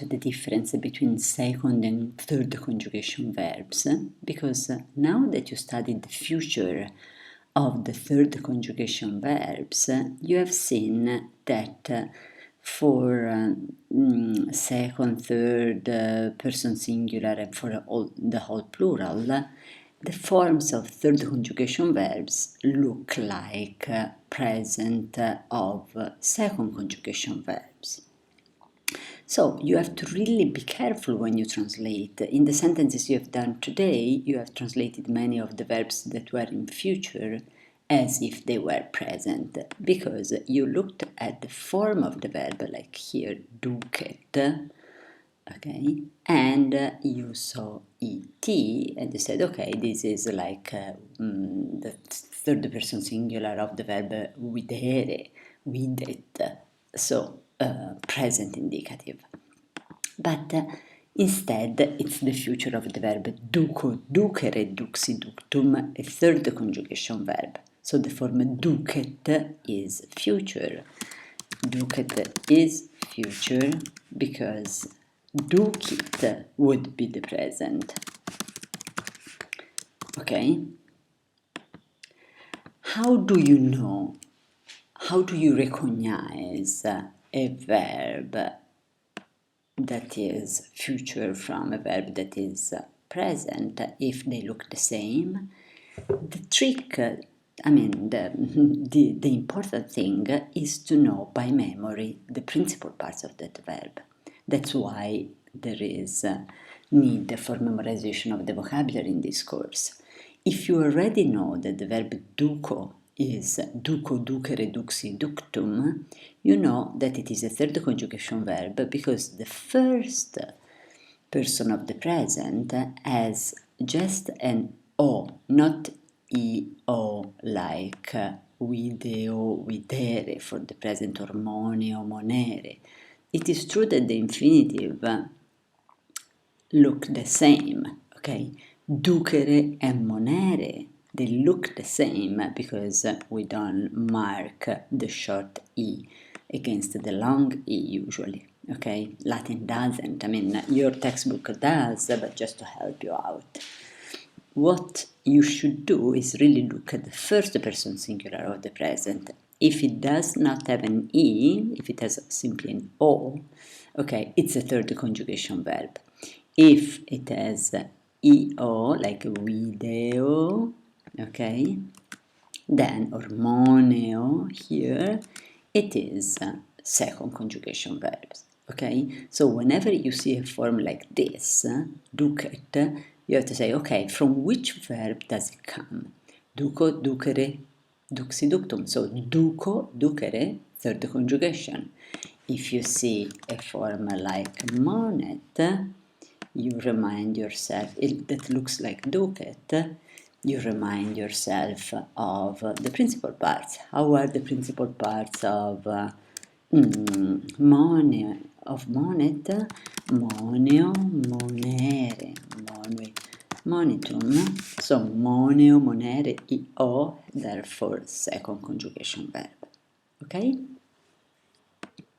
the difference between second and third conjugation verbs, because now that you studied the future of the third conjugation verbs, you have seen that for second, third, person singular, and for the whole plural, the forms of third conjugation verbs look like present of second conjugation verbs. So you have to really be careful when you translate. In the sentences you have done today, you have translated many of the verbs that were in future as if they were present, because you looked at the form of the verb, like here, ducet, okay, and you saw et, and you said, okay, this is like the third person singular of the verb videre, videt, so present indicative. But instead, it's the future of the verb duco, ducere, duxi, ductum, a third conjugation verb. So the form ducet is future. Ducet is future because ducit would be the present. Okay? How do you know? How do you recognize a verb that is future from a verb that is present if they look the same? The trick, the important thing is to know by memory the principal parts of that verb. That's why there is need for memorization of the vocabulary in this course. If you already know that the verb duco is duco, ducere, duxi, ductum, you know that it is a third conjugation verb because the first person of the present has just an O, not EO, like video, videre for the present, or moneo, monere. It is true that the infinitive look the same, okay? Ducere and monere, they look the same because we don't mark the short E against the long E usually, okay? Latin doesn't, your textbook does, but just to help you out. What you should do is really look at the first person singular of the present. If it does not have an E, if it has simply an O, okay, it's a third conjugation verb. If it has EO, like video, okay, then, or moneo here, it is second conjugation verbs, okay? So whenever you see a form like this, ducet, you have to say, okay, from which verb does it come? Duco, ducere, duxi, ductum. So duco, ducere, third conjugation. If you see a form like monet, you remind yourself, that looks like ducet, you remind yourself of the principal parts. How are the principal parts of monet? Moneo, monere, monitum. So moneo, monere, io, therefore second conjugation verb. Okay?